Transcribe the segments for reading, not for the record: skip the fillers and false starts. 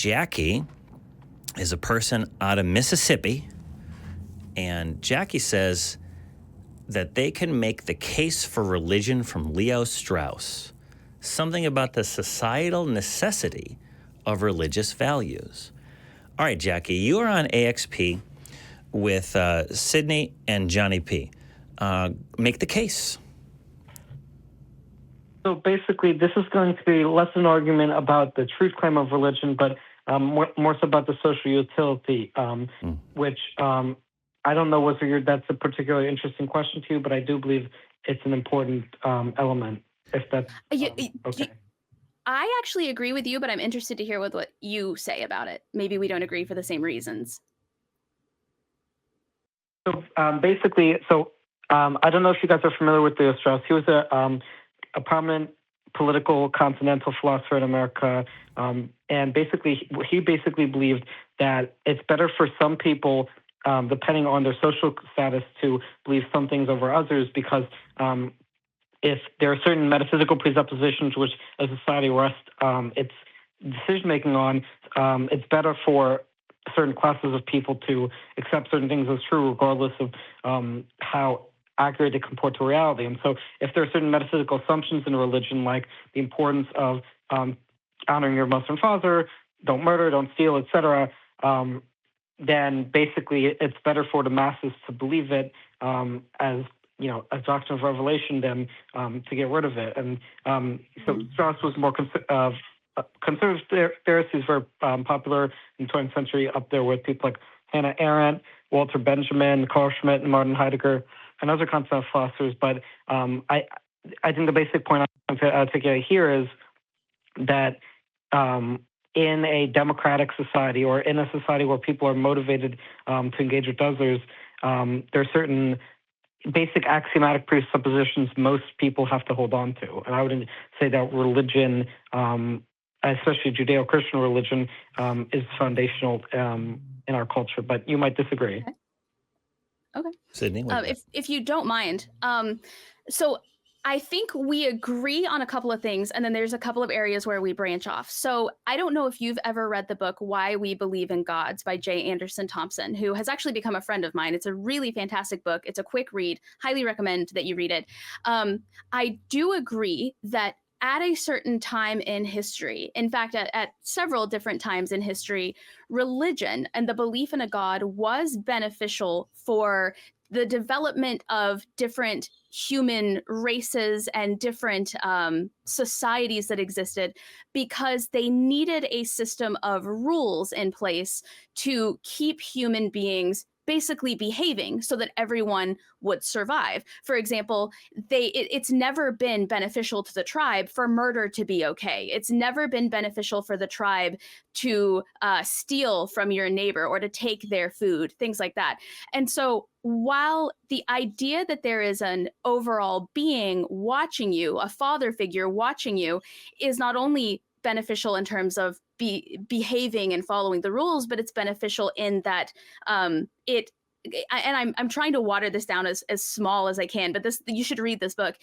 Jackie is a person out of Mississippi, and Jackie says that they can make the case for religion from Leo Strauss, something about the societal necessity of religious values. All right, Jackie, you are on AXP with Sydney and Johnny P. Make the case. So basically, this is going to be less an argument about the truth claim of religion, but more so about the social utility, which I don't know whether that's a particularly interesting question to you, but I do believe it's an important element, if that's okay. I actually agree with you, but I'm interested to hear what you say about it. Maybe we don't agree for the same reasons. So basically, I don't know if you guys are familiar with Leo Strauss. He was a prominent political continental philosopher in America, and basically, he believed that it's better for some people, depending on their social status, to believe some things over others, because if there are certain metaphysical presuppositions which a society rests its decision-making on, it's better for certain classes of people to accept certain things as true, regardless of how accurate they comport to reality. And so if there are certain metaphysical assumptions in religion, like the importance of honoring your Muslim father, don't murder, don't steal, etc., then basically it's better for the masses to believe it as a doctrine of revelation than to get rid of it. And so Strauss was more conservative theorist. He's very popular in the 20th century, up there with people like Hannah Arendt, Walter Benjamin, Carl Schmitt, and Martin Heidegger, and other continental philosophers. But I think the basic point I want to articulate here is that in a democratic society, or in a society where people are motivated to engage with others, there are certain basic axiomatic presuppositions most people have to hold on to. And I would say that religion, especially Judeo-Christian religion, is foundational in our culture. But you might disagree. Okay. Sydney, if you don't mind. So I think we agree on a couple of things, and then there's a couple of areas where we branch off. So I don't know if you've ever read the book Why We Believe in Gods by J. Anderson Thompson, who has actually become a friend of mine. It's a really fantastic book. It's a quick read. Highly recommend that you read it. I do agree that at a certain time in history, in fact, at several different times in history, religion and the belief in a God was beneficial for the development of different human races and different societies that existed, because they needed a system of rules in place to keep human beings basically behaving so that everyone would survive. For example, it's never been beneficial to the tribe for murder to be okay. It's never been beneficial for the tribe to steal from your neighbor or to take their food, things like that. And so while the idea that there is an overall being watching you, a father figure watching you, is not only beneficial in terms of behaving and following the rules, but it's beneficial in that I'm trying to water this down as small as I can, but you should read this book.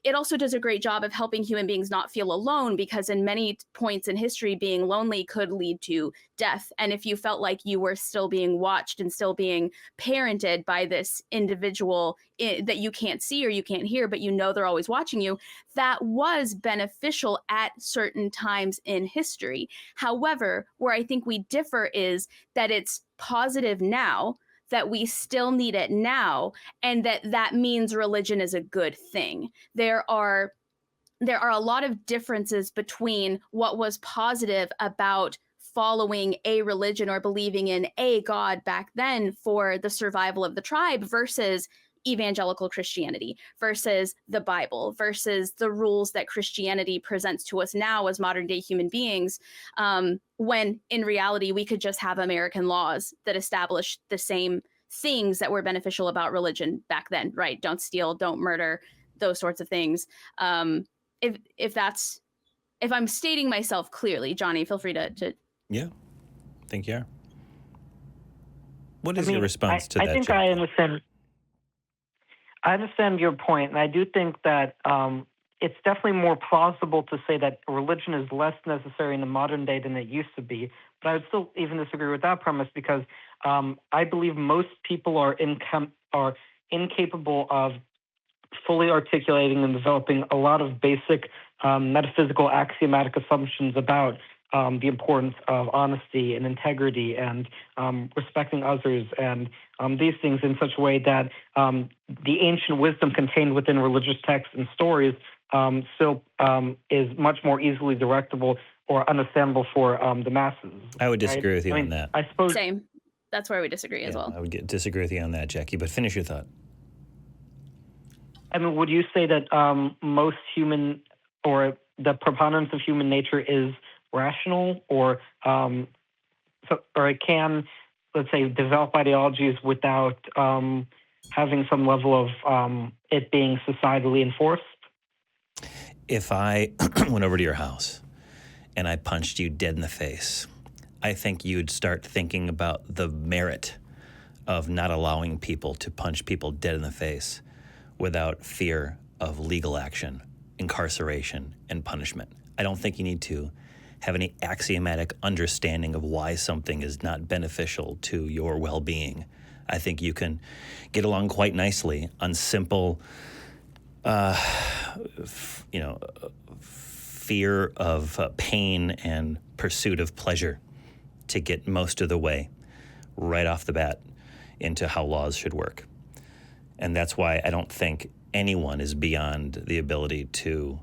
It also does a great job of helping human beings not feel alone, because in many points in history, being lonely could lead to death. And if you felt like you were still being watched and still being parented by this individual that you can't see or you can't hear, but you know they're always watching you, that was beneficial at certain times in history. However, where I think we differ is that it's positive now, that we still need it now, and that means religion is a good thing. There are a lot of differences between what was positive about following a religion or believing in a God back then for the survival of the tribe versus evangelical Christianity, versus the Bible, versus the rules that Christianity presents to us now as modern day human beings, when in reality we could just have American laws that establish the same things that were beneficial about religion back then, right? Don't steal, don't murder, those sorts of things. If I'm stating myself clearly, Johnny, feel free to. Yeah, I think you are. What is your response to that? I think I understand your point, and I do think that it's definitely more plausible to say that religion is less necessary in the modern day than it used to be. But I would still even disagree with that premise because I believe most people are incapable of fully articulating and developing a lot of basic metaphysical axiomatic assumptions about the importance of honesty and integrity and respecting others and these things in such a way that the ancient wisdom contained within religious texts and stories still is much more easily directable or understandable for the masses. I would disagree with you on that. I suppose. Same. That's where we disagree as well. I would disagree with you on that, Jackie, but finish your thought. I mean, would you say that most human or the preponderance of human nature is rational or it can, let's say, develop ideologies without having some level of it being societally enforced? If I went over to your house and I punched you dead in the face, I think you'd start thinking about the merit of not allowing people to punch people dead in the face without fear of legal action, incarceration, and punishment. I don't think you need to have any axiomatic understanding of why something is not beneficial to your well-being. I think you can get along quite nicely on simple, fear of pain and pursuit of pleasure to get most of the way right off the bat into how laws should work. And that's why I don't think anyone is beyond the ability to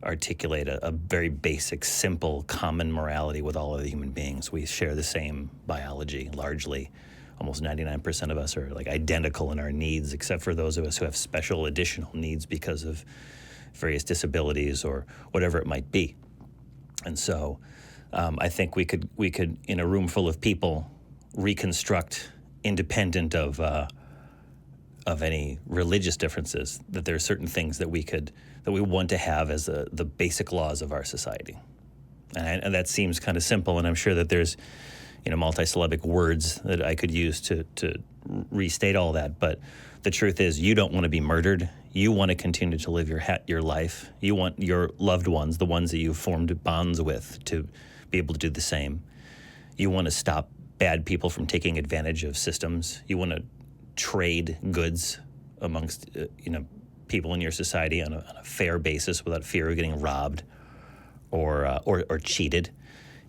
articulate a very basic, simple, common morality with all other human beings. We share the same biology, largely. Almost 99% of us are like identical in our needs, except for those of us who have special additional needs because of various disabilities or whatever it might be. And so I think we could, in a room full of people, reconstruct, independent of any religious differences, that there are certain things that we want to have as the basic laws of our society. And that seems kind of simple, and I'm sure that there's multisyllabic words that I could use to restate all that. But the truth is, you don't want to be murdered. You want to continue to live your life. You want your loved ones, the ones that you've formed bonds with, to be able to do the same. You want to stop bad people from taking advantage of systems. You want to trade goods amongst people in your society on a fair basis without fear of getting robbed or cheated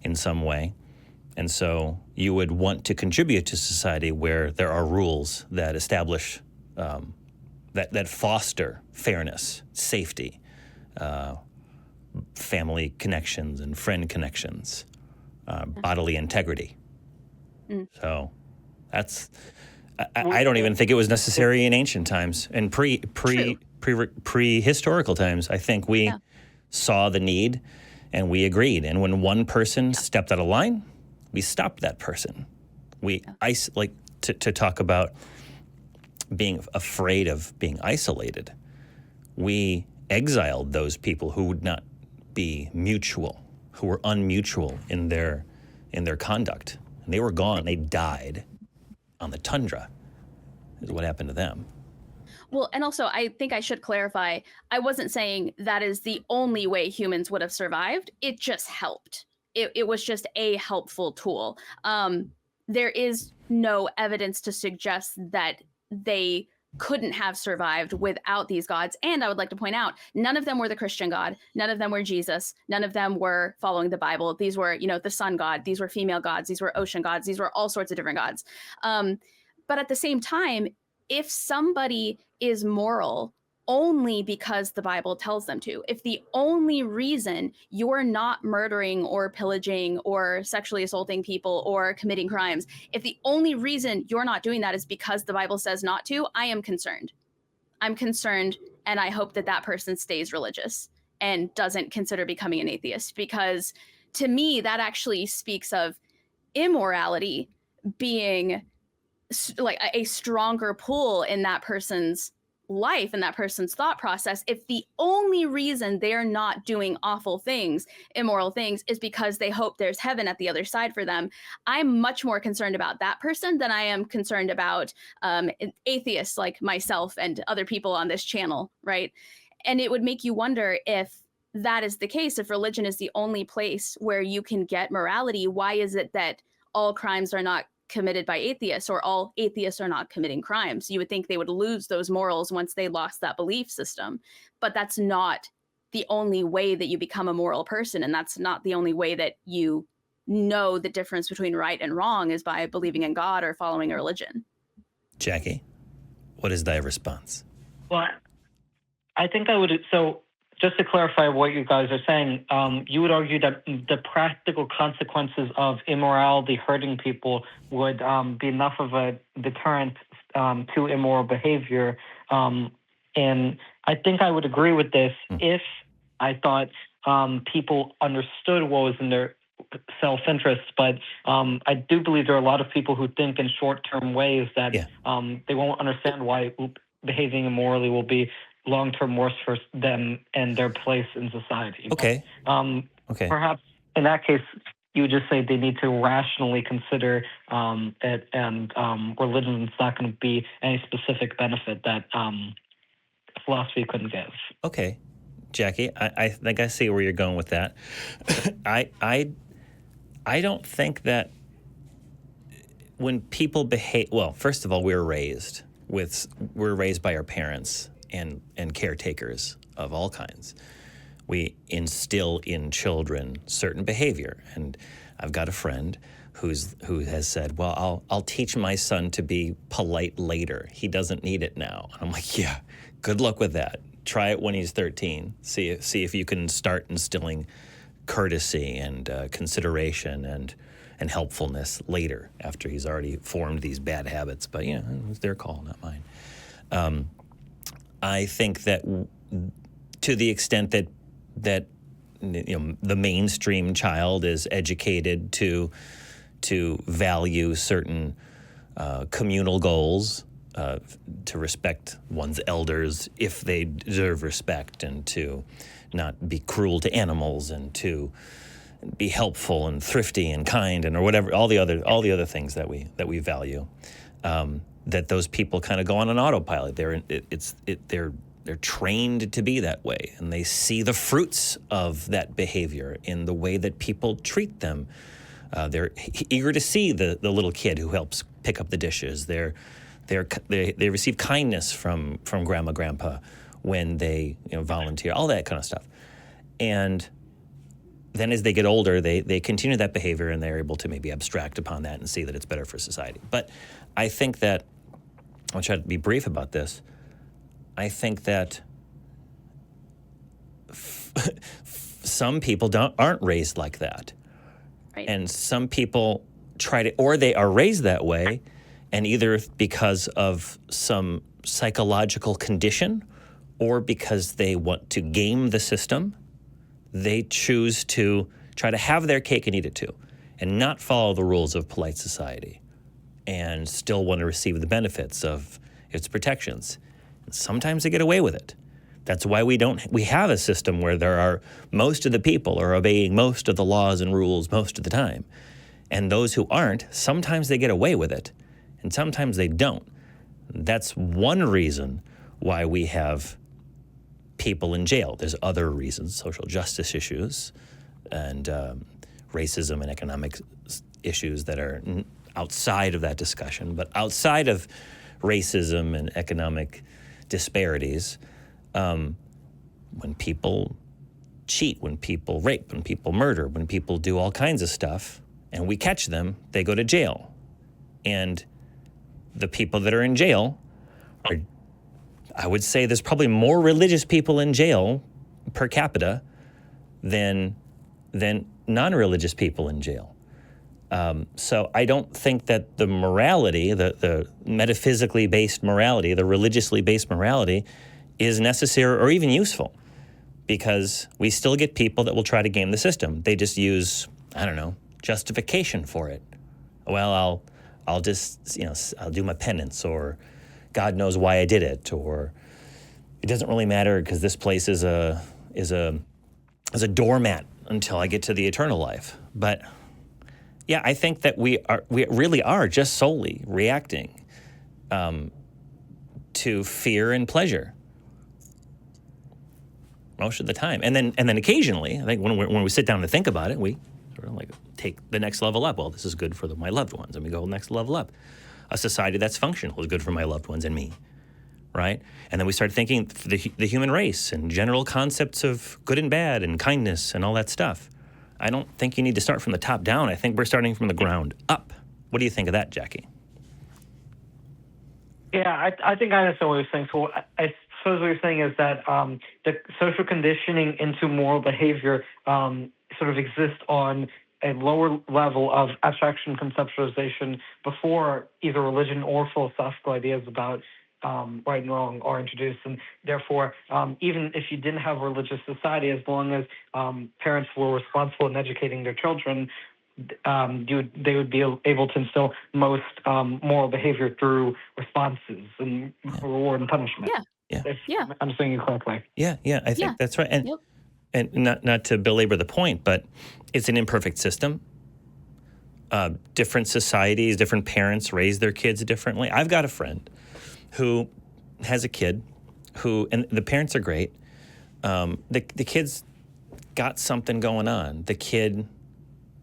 in some way. And so you would want to contribute to society where there are rules that establish, that foster fairness, safety, family connections and friend connections, bodily integrity. So that's, I don't even think it was necessary in ancient times and prehistorical times. I think we saw the need and we agreed. And when one person stepped out of line, we stopped that person. We to talk about being afraid of being isolated. We exiled those people who would not be mutual, who were unmutual in their conduct. And they were gone. They died on the tundra, is what happened to them. Well, and also, I think I should clarify, I wasn't saying that is the only way humans would have survived. It just helped. It was just a helpful tool. There is no evidence to suggest that they couldn't have survived without these gods. And I would like to point out, none of them were the Christian God. None of them were Jesus. None of them were following the Bible. These were, the sun god. These were female gods. These were ocean gods. These were all sorts of different gods. But at the same time, if somebody is moral only because the Bible tells them to, if the only reason you're not murdering or pillaging or sexually assaulting people or committing crimes, if the only reason you're not doing that is because the Bible says not to, I am concerned. I'm concerned, and I hope that that person stays religious and doesn't consider becoming an atheist, because to me, that actually speaks of immorality being like a stronger pull in that person's life and that person's thought process if the only reason they're not doing awful things, immoral things, is because they hope there's heaven at the other side for them. I'm much more concerned about that person than I am concerned about atheists like myself and other people on this channel, right? And it would make you wonder, if that is the case, if religion is the only place where you can get morality, why is it that all crimes are not committed by atheists, or all atheists are not committing crimes? You would think they would lose those morals once they lost that belief system. But that's not the only way that you become a moral person. And that's not the only way that you know the difference between right and wrong, is by believing in God or following a religion. Jackie, what is thy response? Well, I think I would. So, just to clarify what you guys are saying, you would argue that the practical consequences of immorality hurting people would be enough of a deterrent to immoral behavior. And I think I would agree with this if I thought people understood what was in their self-interest. But I do believe there are a lot of people who think in short-term ways that they won't understand why behaving immorally will be long-term worse for them and their place in society. Okay. Okay. Perhaps in that case, you would just say they need to rationally consider it, and religion is not going to be any specific benefit that philosophy couldn't give. Okay. Jackie, I think I see where you're going with that. I don't think that when people behave, well, first of all, we're raised by our parents and caretakers of all kinds. We instill in children certain behavior. And I've got a friend who has said, well, I'll teach my son to be polite later. He doesn't need it now. And I'm like, yeah, good luck with that. Try it when he's 13. See if you can start instilling courtesy and consideration and helpfulness later, after he's already formed these bad habits. But yeah, it's their call, not mine. I think that to the extent that the mainstream child is educated to value certain communal goals, to respect one's elders if they deserve respect, and to not be cruel to animals, and to be helpful and thrifty and kind, and or whatever, all the other things that we value. That those people kind of go on an autopilot. They're trained to be that way, and they see the fruits of that behavior in the way that people treat them. They're eager to see the little kid who helps pick up the dishes. They receive kindness from grandma, grandpa when they volunteer, all that kind of stuff. And then as they get older, they continue that behavior, and they're able to maybe abstract upon that and see that it's better for society. But I think that, I'll try to be brief about this, I think that some people aren't raised like that. Right. And some people or they are raised that way, and either because of some psychological condition or because they want to game the system, they choose to try to have their cake and eat it too, and not follow the rules of polite society, and still want to receive the benefits of its protections. And sometimes they get away with it. That's why we have a system where most of the people are obeying most of the laws and rules most of the time. And those who aren't, sometimes they get away with it, and sometimes they don't. That's one reason why we have people in jail. There's other reasons, social justice issues and racism and economic issues that are outside of that discussion. But outside of racism and economic disparities, when people cheat, when people rape, when people murder, when people do all kinds of stuff, and we catch them, they go to jail. And the people that are in jail are, I would say there's probably more religious people in jail per capita than non-religious people in jail. So I don't think that the morality, the metaphysically based morality, the religiously based morality is necessary or even useful, because we still get people that will try to game the system. They just use, I don't know, justification for it. Well, I'll just, I'll do my penance, or God knows why I did it, or it doesn't really matter because this place is a doormat until I get to the eternal life. But yeah, I think that we really are just solely reacting to fear and pleasure. most of the time. And then occasionally, I think when we sit down to think about it, we sort of like take the next level up. Well, this is good for my loved ones, and we go next level up. A society that's functional is good for my loved ones and me, right? And then we start thinking the human race and general concepts of good and bad and kindness and all that stuff. I don't think you need to start from the top down. I think we're starting from the ground up. What do you think of that, Jackie? Yeah, I think I understand what you're saying. So I suppose what you're saying is that the social conditioning into moral behavior sort of exists on a lower level of abstraction conceptualization before either religion or philosophical ideas about right and wrong are introduced. And therefore, even if you didn't have a religious society, as long as parents were responsible in educating their children, they would be able to instill most moral behavior through responses and reward and punishment. Yeah. If I'm saying it correctly. Yeah, I think that's right. And and not to belabor the point, but it's an imperfect system. Different societies, different parents raise their kids differently. I've got a friend who has a kid and the parents are great. The kid's got something going on. The kid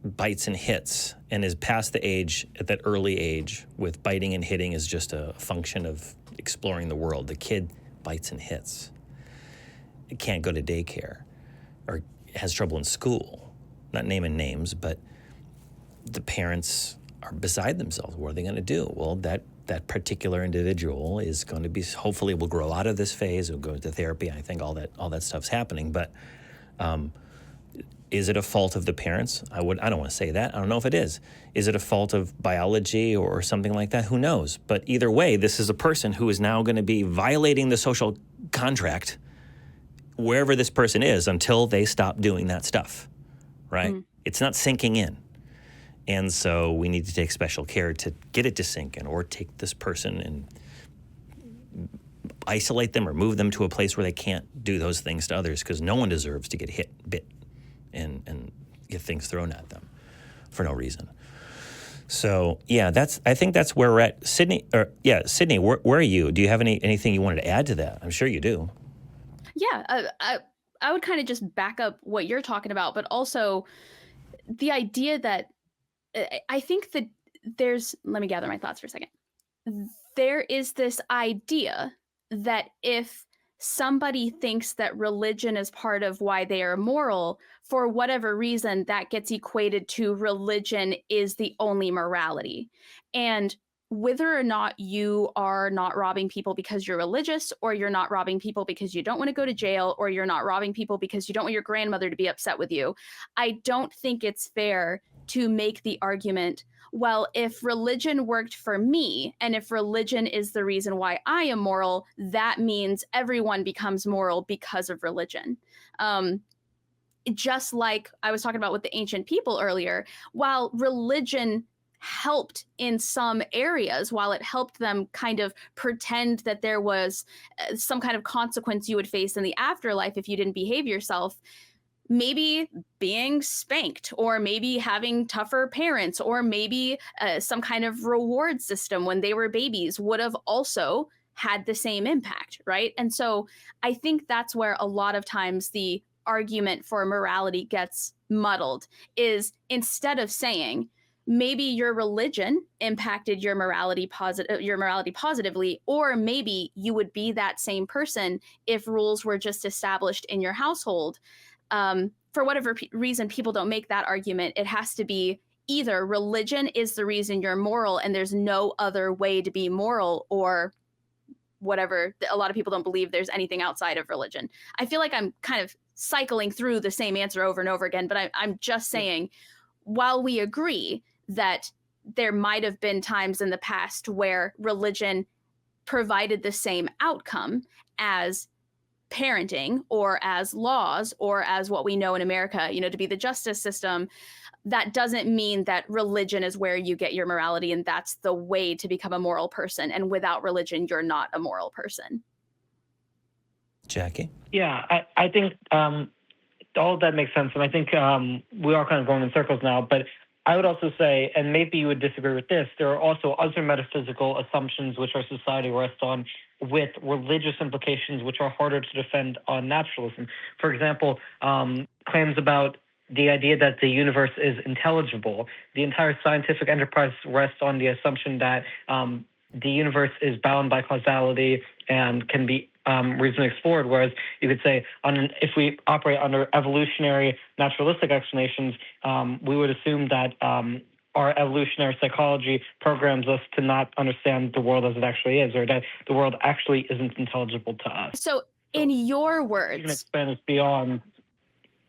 bites and hits and is past the age, at that early age, with biting and hitting is just a function of exploring the world. The kid bites and hits. It can't go to daycare or has trouble in school. Not naming names, but the parents are beside themselves. What are they going to do? Well, that particular individual is going to be, hopefully will grow out of this phase, will go to therapy. I think all that stuff's happening, but is it a fault of the parents? I don't want to say that. I don't know if it is. Is it a fault of biology or something like that? Who knows? But either way, this is a person who is now going to be violating the social contract wherever this person is until they stop doing that stuff, right? It's not sinking in. And so we need to take special care to get it to sink in, or take this person and isolate them or move them to a place where they can't do those things to others, because no one deserves to get bit, and get things thrown at them for no reason. So yeah, I think that's where we're at. Sydney, where are you? Do you have anything you wanted to add to that? I'm sure you do. Yeah, I would kind of just back up what you're talking about, but also the idea that I think that let me gather my thoughts for a second. There is this idea that if somebody thinks that religion is part of why they are moral, for whatever reason, that gets equated to religion is the only morality. And whether or not you are not robbing people because you're religious, or you're not robbing people because you don't want to go to jail, or you're not robbing people because you don't want your grandmother to be upset with you, I don't think it's fair to make the argument, well, if religion worked for me, and if religion is the reason why I am moral, that means everyone becomes moral because of religion. Just like I was talking about with the ancient people earlier, while religion helped in some areas, while it helped them kind of pretend that there was some kind of consequence you would face in the afterlife if you didn't behave yourself, maybe being spanked, or maybe having tougher parents, or maybe some kind of reward system when they were babies would have also had the same impact, right? And so I think that's where a lot of times the argument for morality gets muddled, is instead of saying maybe your religion impacted your morality positively, or maybe you would be that same person if rules were just established in your household. For whatever reason, people don't make that argument. It has to be either religion is the reason you're moral and there's no other way to be moral, or whatever. A lot of people don't believe there's anything outside of religion. I feel like I'm kind of cycling through the same answer over and over again, but I'm just saying, while we agree that there might have been times in the past where religion provided the same outcome as parenting, or as laws, or as what we know in America, to be the justice system, that doesn't mean that religion is where you get your morality and that's the way to become a moral person. And without religion, you're not a moral person. Jackie? Yeah, I think all of that makes sense. And I think we are kind of going in circles now, but I would also say, and maybe you would disagree with this, there are also other metaphysical assumptions which our society rests on with religious implications which are harder to defend on naturalism. For example, claims about the idea that the universe is intelligible. The entire scientific enterprise rests on the assumption that the universe is bound by causality and can be reasonably explored, whereas you could say if we operate under evolutionary naturalistic explanations, we would assume that our evolutionary psychology programs us to not understand the world as it actually is, or that the world actually isn't intelligible to us. So in your words, you can expand this beyond.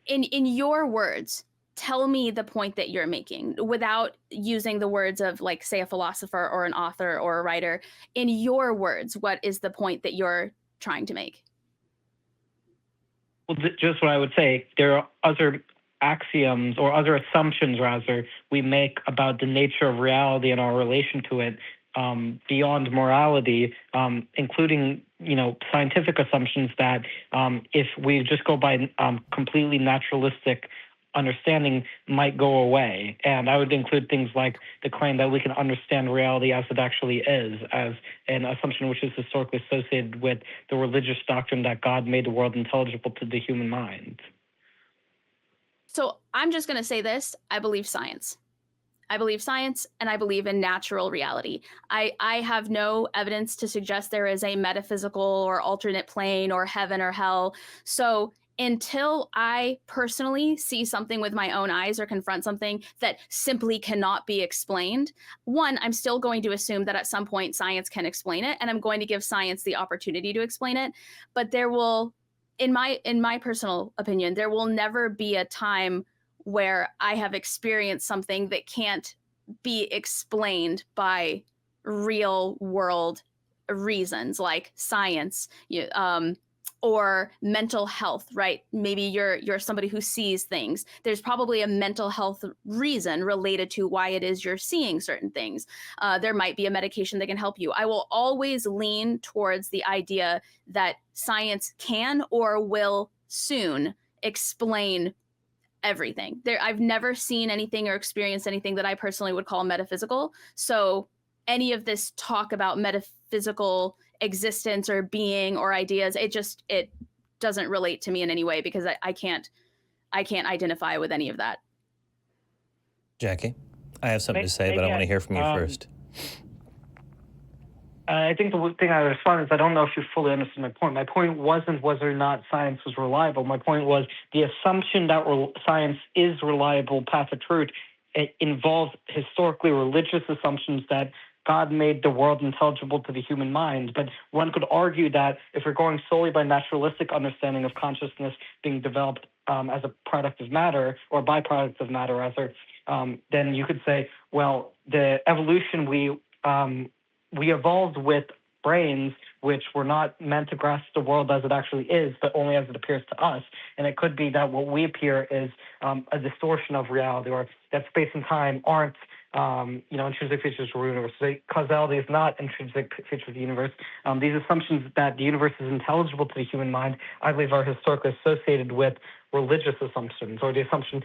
In your words, tell me the point that you're making without using the words of, like, say, a philosopher or an author or a writer. In your words, what is the point that you're trying to make? Well, just what I would say, there are other axioms or other assumptions, rather, we make about the nature of reality and our relation to it beyond morality, including, scientific assumptions that if we just go by completely naturalistic understanding might go away. And I would include things like the claim that we can understand reality as it actually is, as an assumption which is historically associated with the religious doctrine that God made the world intelligible to the human mind. So I'm just going to say this. I believe science. I believe science, and I believe in natural reality. I have no evidence to suggest there is a metaphysical or alternate plane or heaven or hell. So until I personally see something with my own eyes or confront something that simply cannot be explained, one, I'm still going to assume that at some point science can explain it, and I'm going to give science the opportunity to explain it. But there will, in my personal opinion, there will never be a time where I have experienced something that can't be explained by real world reasons like science, or mental health, right? Maybe you're somebody who sees things. There's probably a mental health reason related to why it is you're seeing certain things. There might be a medication that can help you. I will always lean towards the idea that science can or will soon explain everything. I've never seen anything or experienced anything that I personally would call metaphysical. So any of this talk about metaphysical existence or being or ideas, it doesn't relate to me in any way, because I can't identify with any of that. Jackie, I have something to say, but I want to hear from you first. I think the thing I would respond is I don't know if you fully understood my point. My point wasn't whether or not science was reliable. My point was the assumption that science is reliable path of truth. It involves historically religious assumptions that God made the world intelligible to the human mind. But one could argue that if we're going solely by naturalistic understanding of consciousness being developed as a product of matter, or byproduct of matter, rather, then you could say, well, the evolution we evolved with brains which were not meant to grasp the world as it actually is, but only as it appears to us. And it could be that what we appear is a distortion of reality, or that space and time aren't intrinsic features of the universe. So causality is not intrinsic feature of the universe. These assumptions that the universe is intelligible to the human mind, I believe, are historically associated with religious assumptions, or the assumption,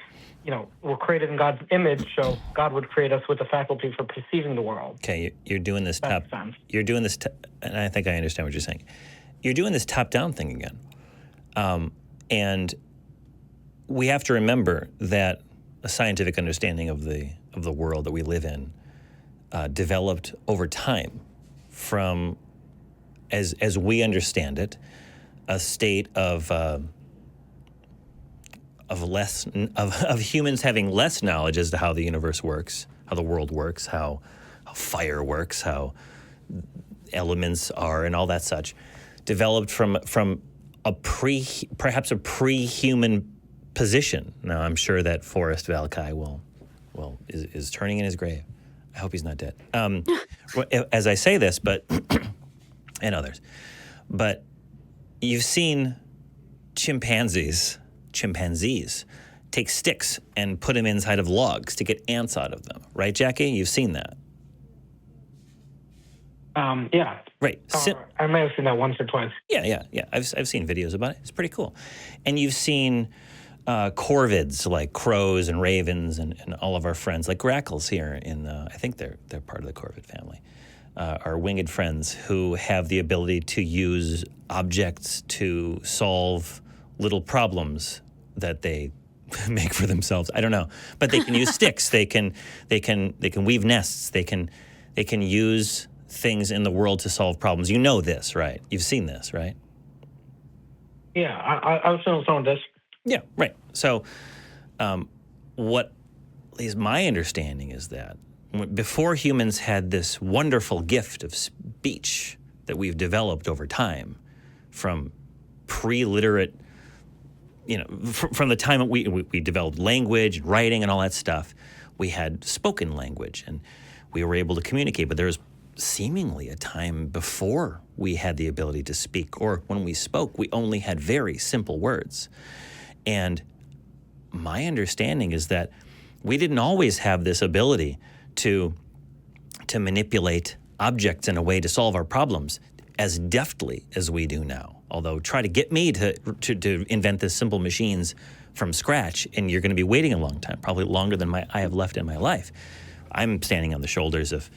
we're created in God's image, so God would create us with the faculty for perceiving the world. Okay, you're doing this and I think I understand what you're saying. You're doing this top-down thing again. And we have to remember that a scientific understanding of the world that we live in developed over time from, as we understand it, a state of humans having less knowledge as to how the universe works, how the world works, how fire works, how elements are, and all that such, developed from perhaps a pre-human position. Now, I'm sure that Forrest Valakai is turning in his grave. I hope he's not dead. As I say this, but and others, but you've seen chimpanzees take sticks and put them inside of logs to get ants out of them, right, Jackie? You've seen that. Yeah. Right. I may have seen that once or twice. Yeah. I've seen videos about it. It's pretty cool. And you've seen corvids like crows and ravens and all of our friends, like grackles here I think they're part of the corvid family, our winged friends who have the ability to use objects to solve little problems that they make for themselves. I don't know, but they can use sticks. They can weave nests. They can use things in the world to solve problems. You know this, right? You've seen this, right? Yeah, I was on some of this. Yeah, right. So, what is my understanding is that before humans had this wonderful gift of speech that we've developed over time, from pre-literate, from the time we developed language and writing and all that stuff, we had spoken language and we were able to communicate. But there was seemingly a time before we had the ability to speak, or when we spoke, we only had very simple words. And my understanding is that we didn't always have this ability to manipulate objects in a way to solve our problems as deftly as we do now. Although try to get me to invent this simple machines from scratch, and you're going to be waiting a long time, probably longer than I have left in my life. I'm standing on the shoulders of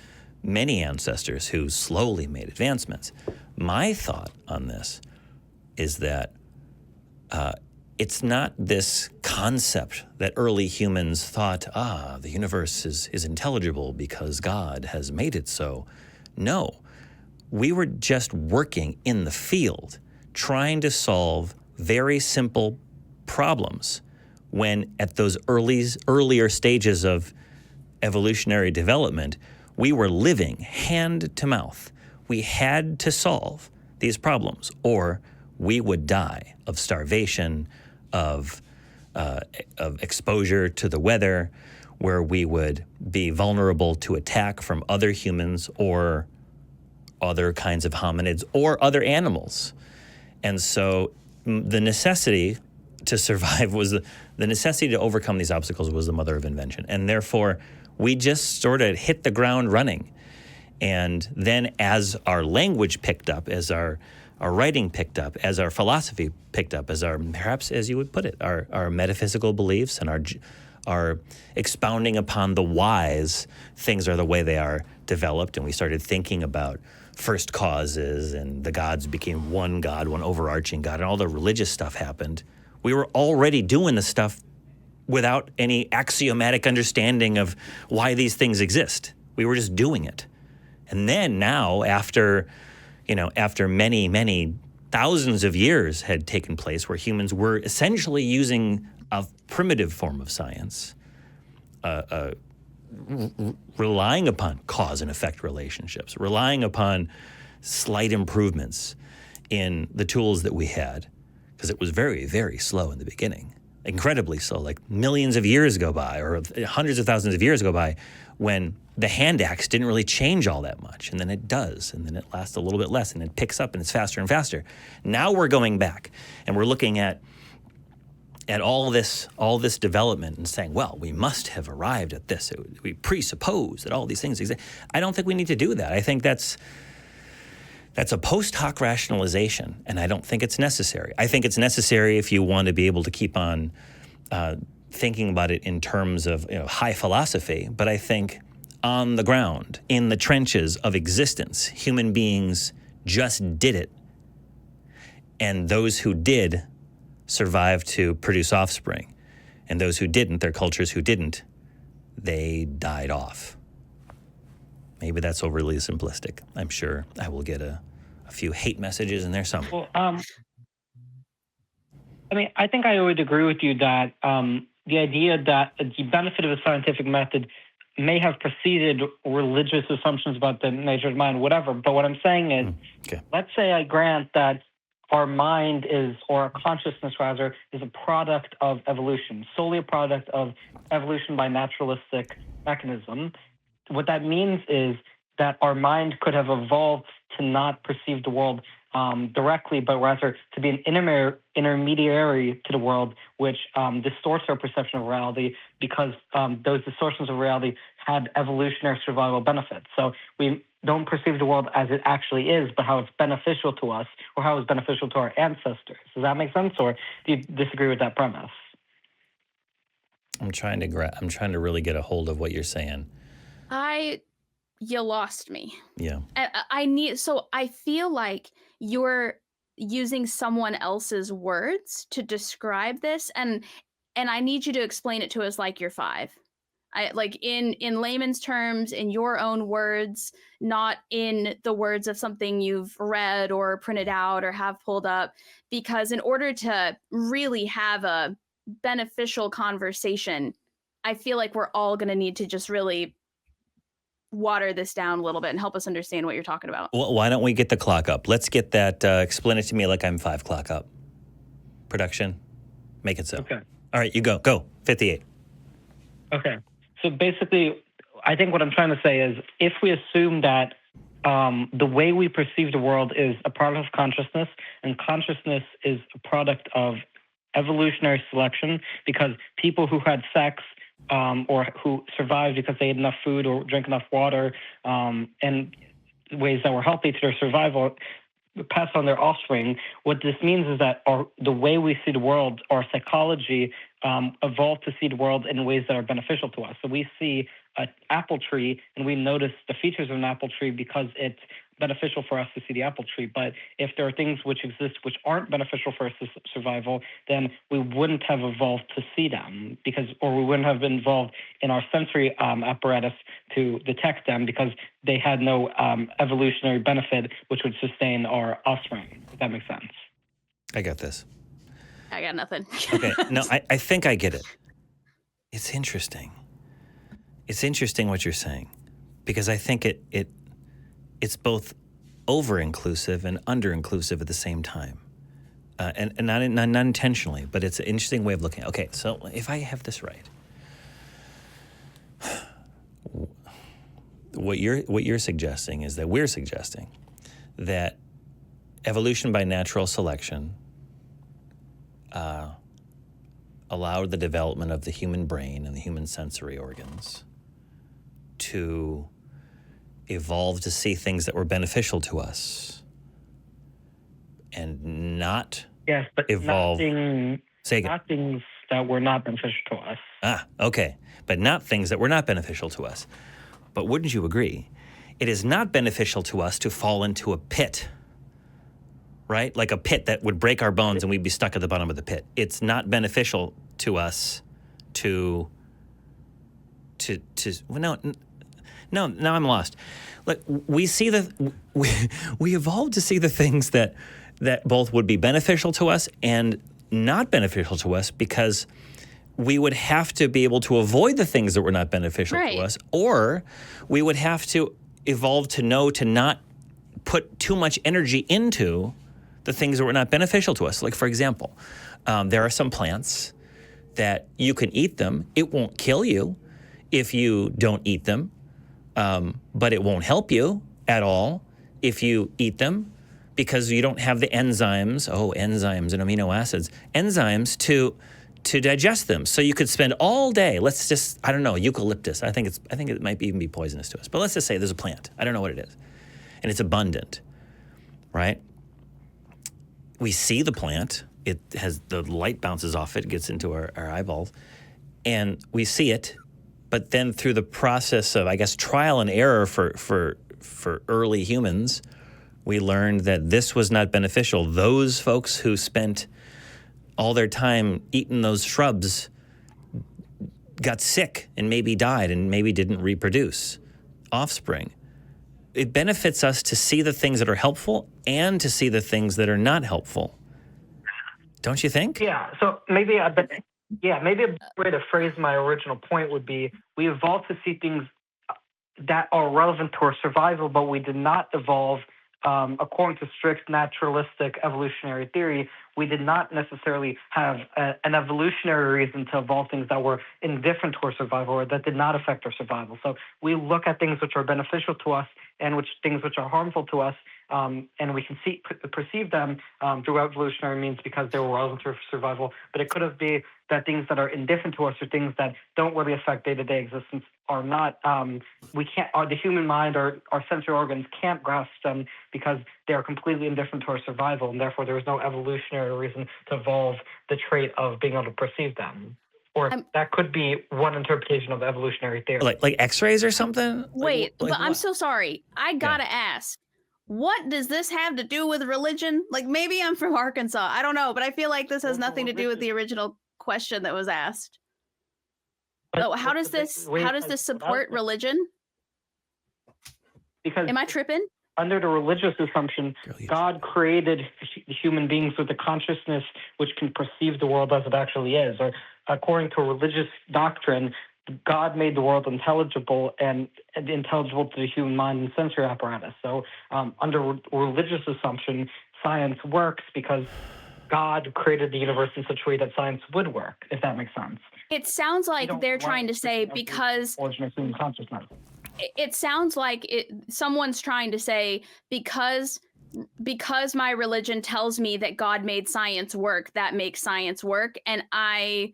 many ancestors who slowly made advancements. My thought on this is that it's not this concept that early humans thought, the universe is intelligible because God has made it so. No, we were just working in the field, trying to solve very simple problems when at those earlier stages of evolutionary development, we were living hand to mouth. We had to solve these problems or we would die of starvation, of exposure to the weather, where we would be vulnerable to attack from other humans or other kinds of hominids or other animals. And so the necessity to survive was the necessity to overcome these obstacles was the mother of invention. And therefore, we just sort of hit the ground running. And then as our language picked up, as our writing picked up, as our philosophy picked up, as perhaps as you would put it, our metaphysical beliefs and our expounding upon the whys, things are the way they are developed. And we started thinking about first causes and the gods became one God, one overarching God, and all the religious stuff happened. We were already doing the stuff without any axiomatic understanding of why these things exist. We were just doing it. And then now, after many, many thousands of years had taken place where humans were essentially using a primitive form of science, relying upon cause and effect relationships, relying upon slight improvements in the tools that we had, because it was very, very slow in the beginning, incredibly slow, like millions of years go by or hundreds of thousands of years go by when the hand axe didn't really change all that much, and then it does, and then it lasts a little bit less, and it picks up, and it's faster and faster. Now we're going back, and we're looking at all this development and saying, well, we must have arrived at this. We presuppose that all these things exist. I don't think we need to do that. I think that's a post hoc rationalization, and I don't think it's necessary. I think it's necessary if you want to be able to keep on thinking about it in terms of high philosophy, but I think on the ground, in the trenches of existence, human beings just did it. And those who did survived to produce offspring. And those who didn't, their cultures who didn't, they died off. Maybe that's overly simplistic. I'm sure I will get a few hate messages in there somewhere. Well, I think I would agree with you that the idea that the benefit of a scientific method may have preceded religious assumptions about the nature of mind, whatever. But what I'm saying is, let's say I grant that our mind is, or our consciousness rather, is a product of evolution, solely a product of evolution by naturalistic mechanism. What that means is that our mind could have evolved to not perceive the world directly, but rather to be an intermediary to the world, which distorts our perception of reality because those distortions of reality had evolutionary survival benefits. So we don't perceive the world as it actually is, but how it's beneficial to us or how it's beneficial to our ancestors. Does that make sense, or do you disagree with that premise? I'm trying to really get a hold of what you're saying. You lost me. Yeah. I feel like you're using someone else's words to describe this, and I need you to explain it to us like you're 5. Like in layman's terms, in your own words, not in the words of something you've read or printed out or have pulled up, because in order to really have a beneficial conversation, I feel like we're all going to need to just really water this down a little bit and help us understand what you're talking about. Well, why don't we get the clock up? Let's get that, explain it to me like I'm 5 clock up. Production, make it so. Okay. All right, you go, 58. Okay. So basically, I think what I'm trying to say is if we assume that the way we perceive the world is a product of consciousness, and consciousness is a product of evolutionary selection, because people who had sex or who survived because they ate enough food or drank enough water in ways that were healthy to their survival, pass on their offspring. What this means is that the way we see the world, our psychology, evolved to see the world in ways that are beneficial to us. So we see an apple tree and we notice the features of an apple tree because it's beneficial for us to see the apple tree. But if there are things which exist which aren't beneficial for our survival, then we wouldn't have evolved to see them, or we wouldn't have been involved in our sensory apparatus to detect them, because they had no evolutionary benefit which would sustain our offspring. If that makes sense. I got this. I got nothing. Okay, no, I think I get it. It's interesting. It's interesting what you're saying, because I think it's both over-inclusive and under-inclusive at the same time. And not intentionally, but it's an interesting way of looking at it. Okay, so if I have this right, what you're suggesting is that we're suggesting that evolution by natural selection allowed the development of the human brain and the human sensory organs to evolve to see things that were beneficial to us and not evolve. Not things that were not beneficial to us. Okay. But not things that were not beneficial to us. But wouldn't you agree? It is not beneficial to us to fall into a pit, right? Like a pit that would break our bones and we'd be stuck at the bottom of the pit. It's not beneficial to us No, now I'm lost. Look, we evolved to see the things that both would be beneficial to us and not beneficial to us, because we would have to be able to avoid the things that were not beneficial to us, or we would have to evolve to know to not put too much energy into the things that were not beneficial to us. Like, for example, there are some plants that you can eat them. It won't kill you if you don't eat them. But it won't help you at all if you eat them, because you don't have the enzymes and amino acids, to digest them. So you could spend all day, eucalyptus. I think it might even be poisonous to us. But let's just say there's a plant. I don't know what it is. And it's abundant, right? We see the plant. It has the light bounces off it, gets into our eyeballs, and we see it. But then through the process of, I guess, trial and error for early humans, we learned that this was not beneficial. Those folks who spent all their time eating those shrubs got sick and maybe died and maybe didn't reproduce offspring. It benefits us to see the things that are helpful and to see the things that are not helpful. Don't you think? Yeah, so maybe a way to phrase my original point would be, we evolved to see things that are relevant to our survival, but we did not evolve according to strict naturalistic evolutionary theory. We did not necessarily have an evolutionary reason to evolve things that were indifferent to our survival or that did not affect our survival. So we look at things which are beneficial to us and things which are harmful to us, and we can perceive them through evolutionary means because they were relevant to our survival. But it could have been that things that are indifferent to us or things that don't really affect day-to-day existence are not, the human mind or our sensory organs can't grasp them because they're completely indifferent to our survival, and therefore there is no evolutionary reason to evolve the trait of being able to perceive them. Or that could be one interpretation of evolutionary theory. Like X-rays or something? Wait, like but I'm what? so sorry. I gotta ask, what does this have to do with religion? Like, maybe I'm from Arkansas. I don't know, but I feel like this has nothing to do with the original question that was asked. Oh, how does this support religion? Because am I tripping? Under the religious assumption, God created human beings with a consciousness which can perceive the world as it actually is. Or according to religious doctrine, God made the world intelligible and intelligible to the human mind and sensory apparatus. So under religious assumption, science works because God created the universe in such a way that science would work, if that makes sense. It sounds like they're trying to say because origin of human consciousness. It sounds like someone's trying to say because my religion tells me that God made science work, that makes science work, and I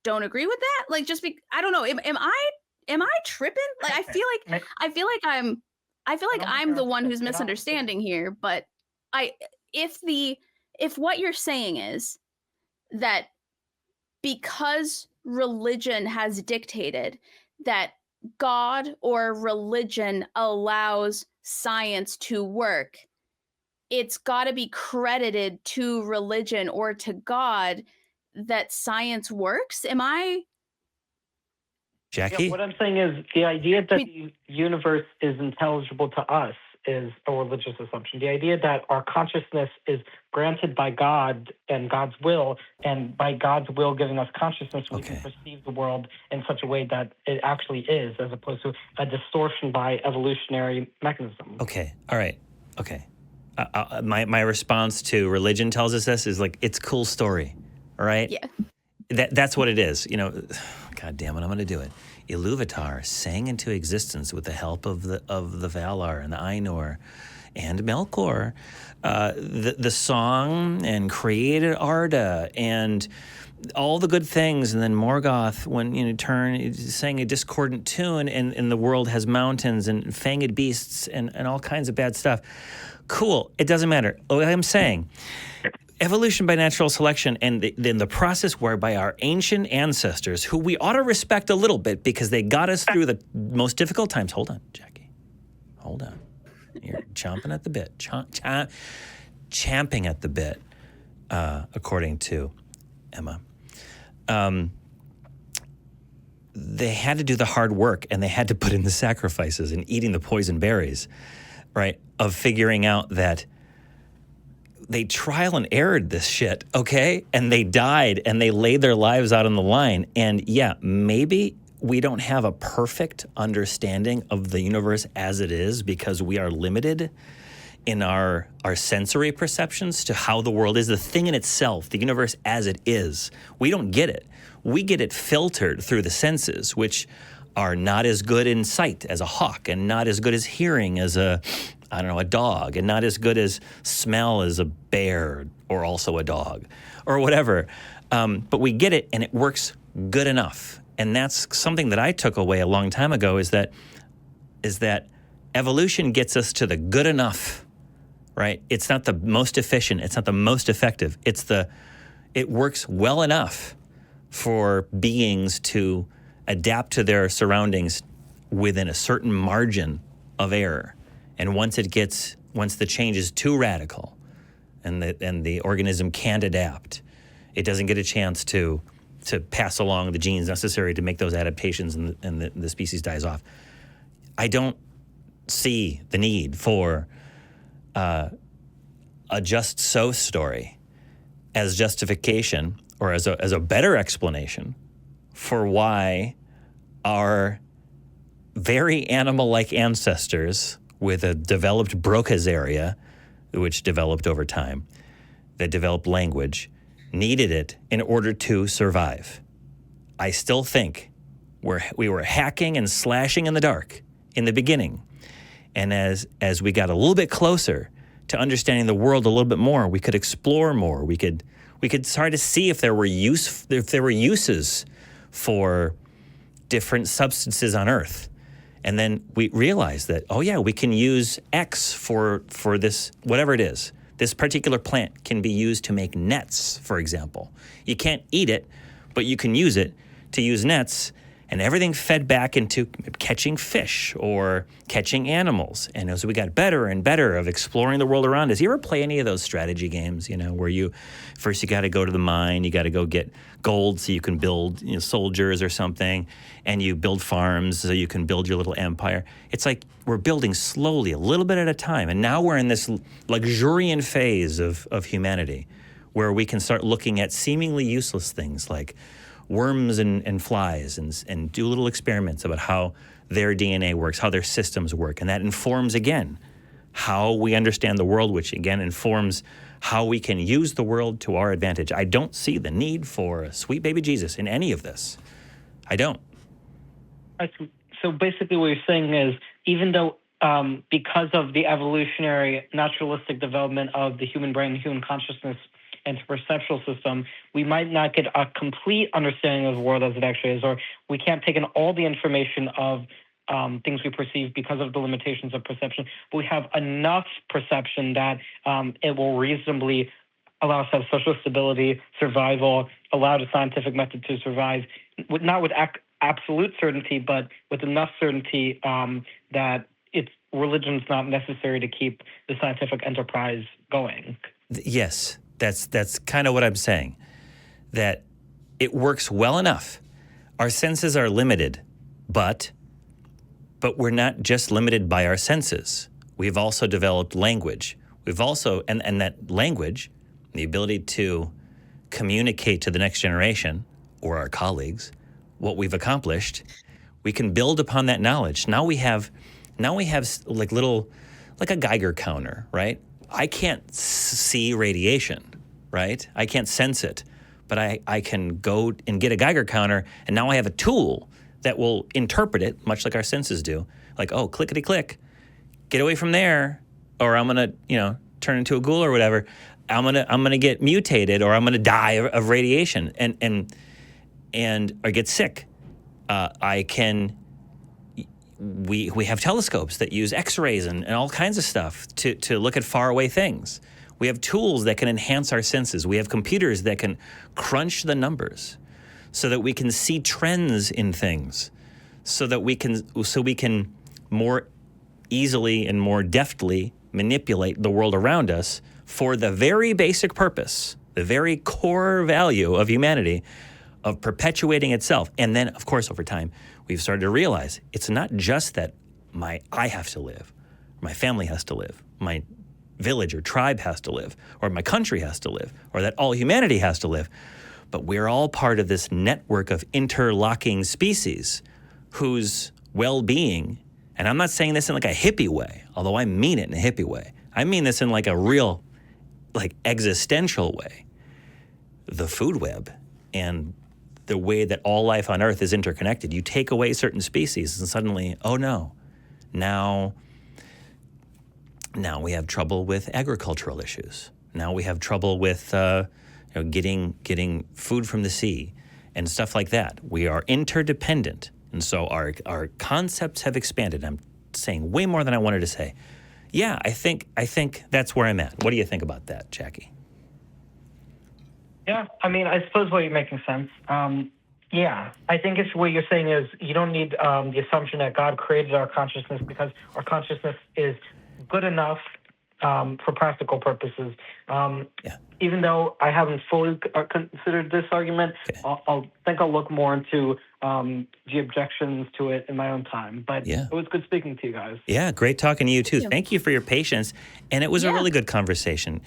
don't agree with that. Like, I don't know. Am I tripping? Like, I feel like I'm the one who's misunderstanding here. But if what you're saying is that because religion has dictated that God or religion allows science to work, it's got to be credited to religion or to God that science works. Am I? Jackie? Yeah, what I'm saying is the idea that the universe is intelligible to us is a religious assumption. The idea that our consciousness is granted by God and God's will, and by God's will giving us consciousness, we can perceive the world in such a way that it actually is, as opposed to a distortion by evolutionary mechanism. Okay. All right. Okay. My response to religion tells us this is like, it's a cool story. All right? Yeah. That's what it is. You know, God damn it, I'm going to do it. Iluvatar sang into existence with the help of the Valar and the Ainur and Melkor the song, and created Arda and all the good things. And then Morgoth, when sang a discordant tune, and the world has mountains and fanged beasts and all kinds of bad stuff. Cool. It doesn't matter. What I'm saying, evolution by natural selection, and then the process whereby our ancient ancestors, who we ought to respect a little bit because they got us through the most difficult times. Hold on, Jackie. Hold on. You're chomping at the bit. Champing at the bit, according to Emma. They had to do the hard work, and they had to put in the sacrifices and eating the poison berries, right, of figuring out that they trial and errored this shit, okay? And they died, and they laid their lives out on the line. And yeah, maybe we don't have a perfect understanding of the universe as it is because we are limited in our sensory perceptions to how the world is, the thing in itself, the universe as it is. We don't get it. We get it filtered through the senses, which are not as good in sight as a hawk, and not as good as hearing as a dog, and not as good as smell as a bear, or also a dog, or whatever. But we get it, and it works good enough. And that's something that I took away a long time ago, is that evolution gets us to the good enough, right? It's not the most efficient. It's not the most effective. It works well enough for beings to adapt to their surroundings within a certain margin of error. And once the change is too radical and the organism can't adapt, it doesn't get a chance to pass along the genes necessary to make those adaptations, and the species dies off. I don't see the need for a just so story as justification, or as a better explanation for why our very animal-like ancestors with a developed Broca's area, which developed over time, that developed language, needed it in order to survive. I still think we were hacking and slashing in the dark in the beginning. And as we got a little bit closer to understanding the world a little bit more, we could explore more. We could start to see if there were uses for different substances on Earth. And then we realized that, oh yeah, we can use X for this, whatever it is. This particular plant can be used to make nets, for example. You can't eat it, but you can use it to use nets, and everything fed back into catching fish or catching animals. And as we got better and better of exploring the world around us, you ever play any of those strategy games, where you got to go to the mine, you got to go get gold so you can build soldiers or something, and you build farms so you can build your little empire. It's like we're building slowly, a little bit at a time. And now we're in this luxuriant phase of humanity where we can start looking at seemingly useless things like worms and flies and do little experiments about how their DNA works, how their systems work. And that informs, again, how we understand the world, which, again, informs how we can use the world to our advantage. I don't see the need for a sweet baby Jesus in any of this. I don't. So basically what you're saying is, even though because of the evolutionary naturalistic development of the human brain, human consciousness, and perceptual system, we might not get a complete understanding of the world as it actually is, or we can't take in all the information of things we perceive because of the limitations of perception, but we have enough perception that it will reasonably allow us to have social stability, survival, allow the scientific method to survive, not with absolute certainty, but with enough certainty that religion's not necessary to keep the scientific enterprise going. Yes. That's kind of what I'm saying, that it works well enough. Our senses are limited, but we're not just limited by our senses. We've also developed language. We've also, and that language, the ability to communicate to the next generation or our colleagues what we've accomplished, we can build upon that knowledge. Now we have like a Geiger counter, right? I can't see radiation, right? I can't sense it, but I can go and get a Geiger counter, and now I have a tool that will interpret it, much like our senses do. Like, oh, clickety click, get away from there, or I'm gonna, turn into a ghoul or whatever. I'm gonna get mutated, or I'm gonna die of radiation, and or get sick. We have telescopes that use X-rays and all kinds of stuff to look at faraway things. We have tools that can enhance our senses. We have computers that can crunch the numbers so that we can see trends in things, so we can more easily and more deftly manipulate the world around us for the very basic purpose, the very core value of humanity, of perpetuating itself. And then, of course, over time, we've started to realize it's not just that I have to live, my family has to live, my village or tribe has to live, or my country has to live, or that all humanity has to live. But we're all part of this network of interlocking species whose well-being, and I'm not saying this in like a hippie way, although I mean it in a hippie way. I mean this in like a real, like existential way. The food web and the way that all life on Earth is interconnected. You take away certain species and suddenly, oh no, now we have trouble with agricultural issues. Now we have trouble with getting food from the sea and stuff like that. We are interdependent. And so our concepts have expanded. I'm saying way more than I wanted to say. Yeah, I think that's where I'm at. What do you think about that, Jackie? Yeah, I mean, I suppose what you're making sense. Yeah, I think it's what you're saying is you don't need the assumption that God created our consciousness because our consciousness is good enough for practical purposes. Even though I haven't fully considered this argument, okay. I'll look more into the objections to it in my own time. But It was good speaking to you guys. Yeah, great talking to you too. Thank you for your patience. And it was a really good conversation.